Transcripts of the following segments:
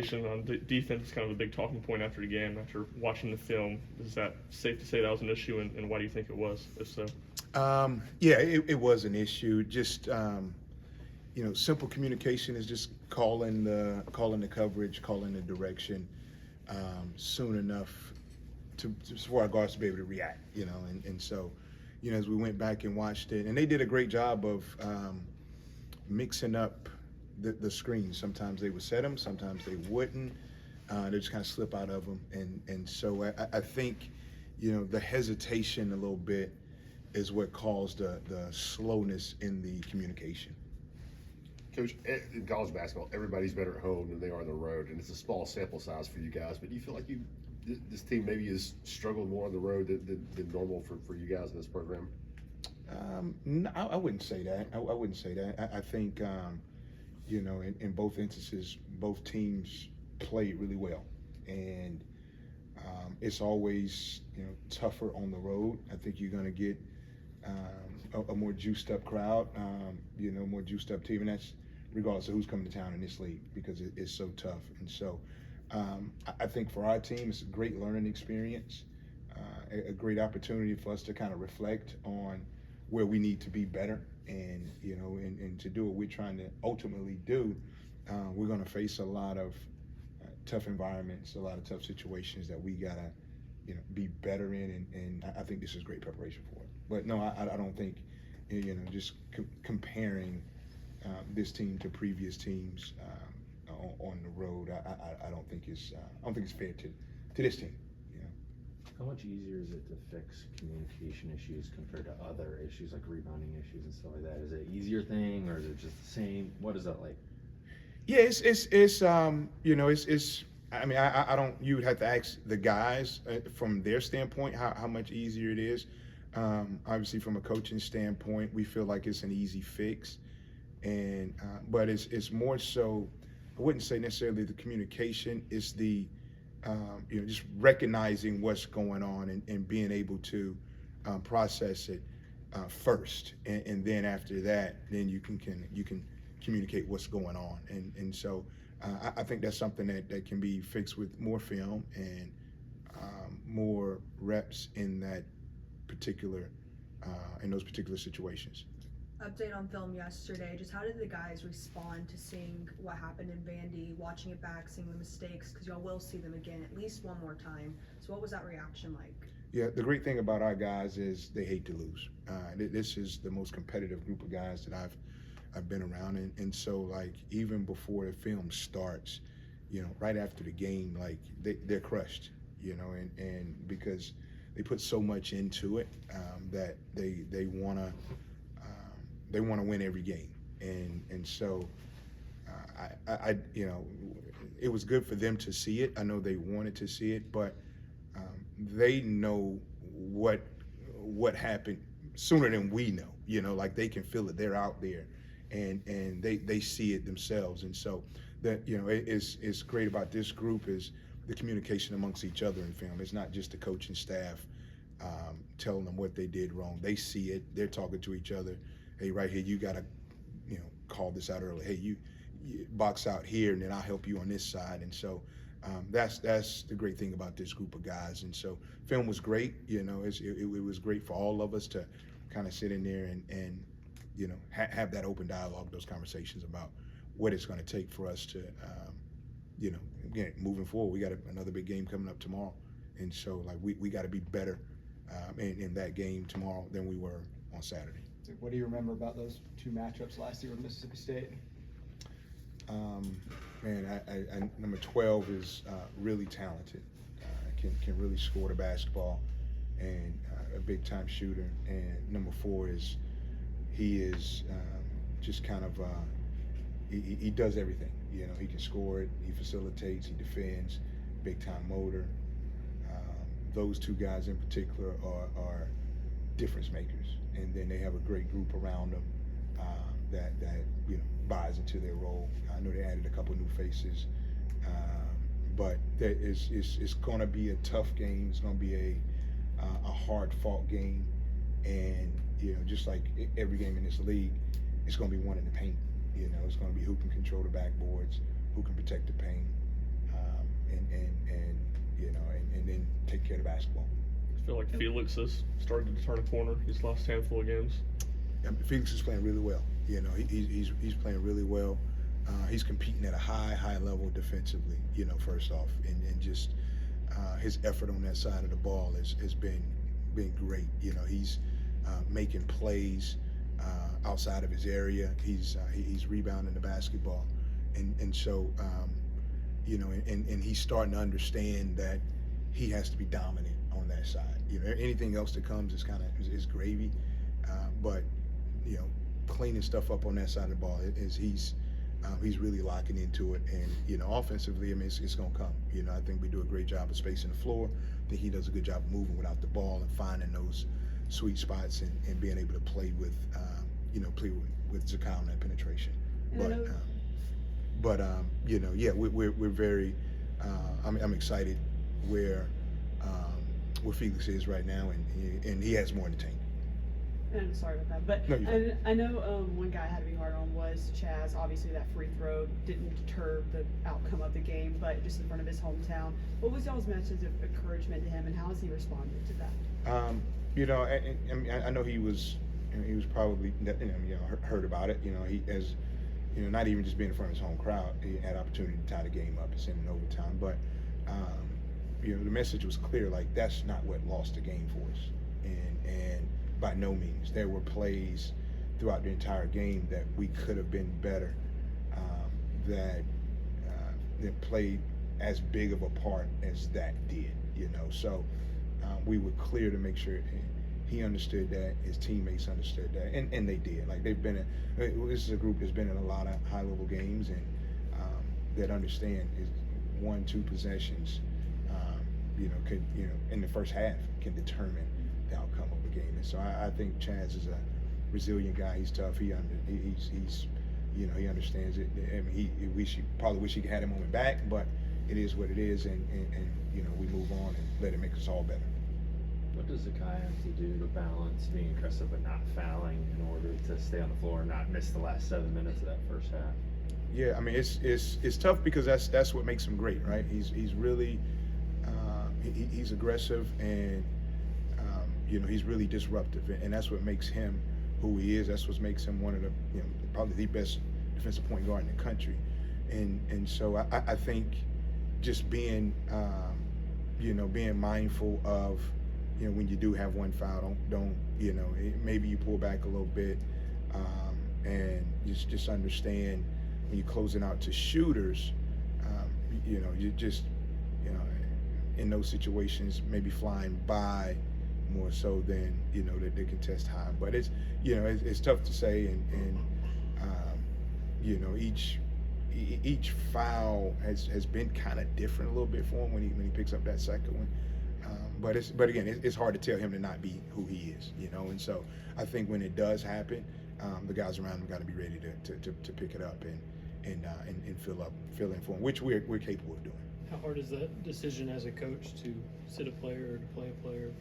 On defense is kind of a big talking point after the game, after watching the film. Is that safe to say that was an issue, and why do you think it was, if so? Yeah, it was an issue. Just simple communication is just calling the coverage, calling the direction soon enough for our guards to be able to react. And so as we went back and watched it, and they did a great job of mixing up the screens. Sometimes they would set them, sometimes they wouldn't. They just kind of slip out of them, and so I think the hesitation a little bit is what caused the slowness in the communication. Coach, in college basketball, everybody's better at home than they are on the road, and it's a small sample size for you guys. But do you feel like this team maybe is struggling more on the road than normal for you guys in this program? No, I wouldn't say that. I wouldn't say that. I think in both instances, both teams played really well, and it's always tougher on the road. I think you're going to get a more juiced up crowd, more juiced up team, and that's regardless of who's coming to town in this league, because it's so tough. And so I think for our team, it's a great learning experience, a great opportunity for us to kind of reflect on where we need to be better, and and to do what we're trying to ultimately do. We're going to face a lot of tough environments, a lot of tough situations that we gotta be better in, and I think this is great preparation for it. But no, I don't think just comparing this team to previous teams on the road, I don't think it's fair to this team. How much easier is it to fix communication issues compared to other issues like rebounding issues and stuff like that? Is it an easier thing, or is it just the same? What is that like? Yeah, it's I mean, I don't. You would have to ask the guys from their standpoint how much easier it is. Obviously, from a coaching standpoint, we feel like it's an easy fix, and but it's more so. I wouldn't say necessarily the communication. It's the just recognizing what's going on and being able to process it first, and then after that, then you can communicate what's going on, and so I think that's something that can be fixed with more film and more reps in that particular in those particular situations. Update on film yesterday. Just how did the guys respond to seeing what happened in Vandy, watching it back, seeing the mistakes, because y'all will see them again at least one more time. So what was that reaction like? Yeah, the great thing about our guys is they hate to lose. This is the most competitive group of guys that I've been around, and so like even before the film starts, right after the game, like they're crushed, and because they put so much into it that they wanna win every game, and so I it was good for them to see it. I know they wanted to see it, but they know what happened sooner than we know. Like they can feel it. They're out there, and they see it themselves. And so that it's great about this group is the communication amongst each other in film. It's not just the coaching staff telling them what they did wrong. They see it. They're talking to each other. Hey, right here, you gotta call this out early. Hey, you box out here, and then I'll help you on this side. And so that's the great thing about this group of guys. And so film was great. It was great for all of us to kind of sit in there and have that open dialogue, those conversations about what it's going to take for us to again, moving forward. We got another big game coming up tomorrow, and so like we got to be better in that game tomorrow than we were on Saturday. What do you remember about those two matchups last year with Mississippi State? Man, I number 12 is really talented. Can really score the basketball, and a big time shooter. And number 4 is just kind of he does everything. He can score it, he facilitates, he defends, big time motor. Those two guys in particular are difference makers, and then they have a great group around them that buys into their role. I know they added a couple new faces, but it's going to be a tough game. It's going to be a hard-fought game, and just like every game in this league, it's going to be one in the paint. It's going to be who can control the backboards, who can protect the paint, taking care of the basketball. I feel like Felix has started to turn a corner. He's lost a handful of games. Felix is playing really well. You know, he's playing really well. He's competing at a high level defensively. You know, first off, and just his effort on that side of the ball has been great. You know, he's making plays outside of his area. He's rebounding the basketball, and so you know, and he's starting to understand that he has to be dominant on that side. You know, anything else that comes is kind of is gravy, but you know, cleaning stuff up on that side of the ball is he's really locking into it. And you know, offensively, I mean, it's going to come. You know, I think we do a great job of spacing the floor. I think he does a good job of moving without the ball and finding those sweet spots and being able to play with you know, play with Zakai on that penetration. But you know, yeah, we're very I'm excited where Felix is right now, and he has more in the tank. And sorry about that, but No, you're fine. I know one guy I had to be hard on was Chaz. Obviously, that free throw didn't deter the outcome of the game, but just in front of his hometown. What was y'all's message of encouragement to him, and how has he responded to that? You know, I know he was probably heard about it. You know, he as you know, not even just being in front of his home crowd, he had opportunity to tie the game up and send it in overtime. But you know, the message was clear. Like, that's not what lost the game for us, and by no means. There were plays throughout the entire game that we could have been better, that played as big of a part as that did, you know. So we were clear to make sure he understood that, his teammates understood that, and they did. Like, this is a group that's been in a lot of high-level games, and that understand is 1-2 possessions, you know, in the first half can determine the outcome of a game. And so I think Chaz is a resilient guy. He's tough. He's you know, he understands it. I mean, he probably wish he had him on his back, but it is what it is, and you know, we move on and let it make us all better. What does Zakai have to do to balance being aggressive but not fouling in order to stay on the floor and not miss the last 7 minutes of that first half? Yeah, I mean, it's tough because that's what makes him great, right? He's really he's aggressive, and you know, he's really disruptive, and that's what makes him who he is. That's what makes him one of the, you know, probably the best defensive point guard in the country. And so I think just being you know, being mindful of, you know, when you do have one foul, don't you know, maybe you pull back a little bit, and just understand when you're closing out to shooters, you know, you just, you know, in those situations, maybe flying by more so than, you know, that they can test high. But it's, you know, it's tough to say, and you know, each foul has been kind of different a little bit for him when he picks up that second one. But again, it's hard to tell him to not be who he is, you know. And so I think when it does happen, the guys around him got to be ready to pick it up and fill in for him, which we're capable of doing. How hard is that decision as a coach to sit a player or to play a player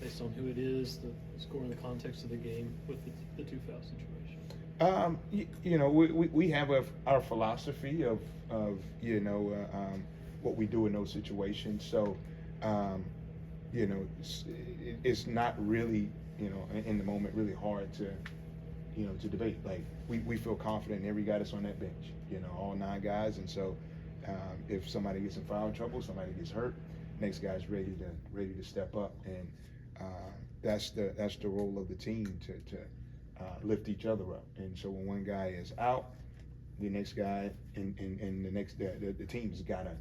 based on who it is, the score in the context of the game with the two foul situation? You know, we have our philosophy of you know, what we do in those situations. So you know, it's not really, you know, in the moment really hard to, you know, to debate. Like, we feel confident in every guy that's on that bench, you know, all 9 guys. And so if somebody gets in foul trouble, somebody gets hurt, next guy's ready to step up, and that's the role of the team to lift each other up. And so when one guy is out, the next guy and the team's gotta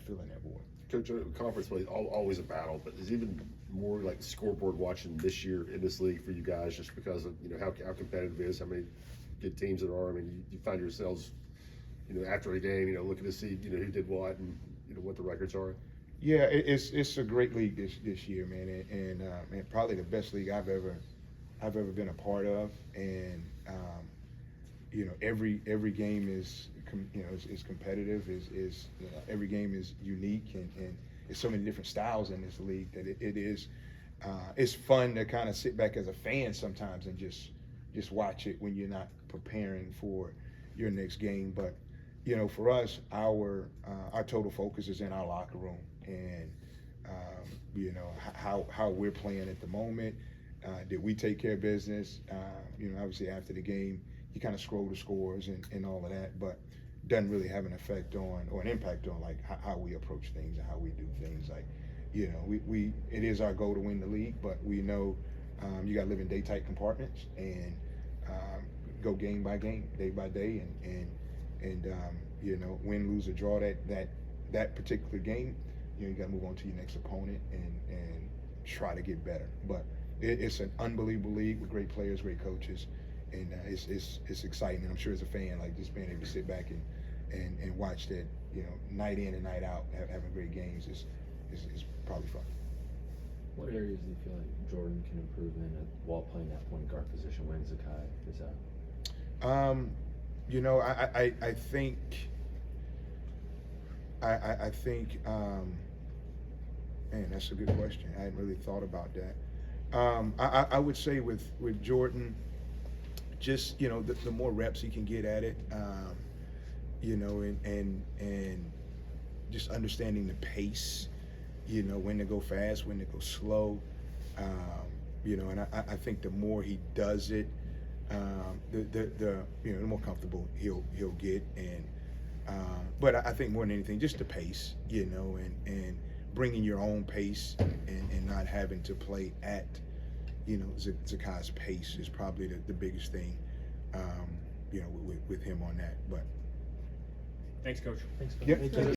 fill in that void. Coach, conference play is always a battle, but there's even more like scoreboard watching this year in this league for you guys, just because of, you know, how competitive it is, how many good teams there are. I mean, you find yourselves, you know, after a game, you know, looking to see, you know, who did what and, you know, what the records are. Yeah, it's a great league this year, man, and probably the best league I've ever been a part of. And you know, every game is competitive. Is you know, every game is unique, and there's so many different styles in this league that it is. It's fun to kind of sit back as a fan sometimes and just watch it when you're not preparing for your next game. But you know, for us, our total focus is in our locker room, and you know, how we're playing at the moment. Did we take care of business? You know, obviously after the game, you kind of scroll the scores and all of that, but doesn't really have an effect on or an impact on like how we approach things and how we do things. Like, you know, it is our goal to win the league, but we know you got to live in day tight compartments and go game by game, day by day, and you know, win, lose, or draw that particular game. You know, you got to move on to your next opponent and try to get better. But it's an unbelievable league with great players, great coaches, and it's exciting. And I'm sure as a fan, like just being able to sit back and watch that, you know, night in and night out, having great games is probably fun. What areas do you feel like Jordan can improve in while playing that point guard position when Zakai is out? You know, I think man, that's a good question. I hadn't really thought about that. I would say with Jordan, just, you know, the more reps he can get at it, you know, and just understanding the pace, you know, when to go fast, when to go slow, you know, and I think the more he does it, the you know, the more comfortable he'll get, and but I think more than anything, just the pace, you know, and bringing your own pace and not having to play at, you know, Zakai's pace is probably the biggest thing, you know, with him on that. But thanks, Coach. Thanks, yeah.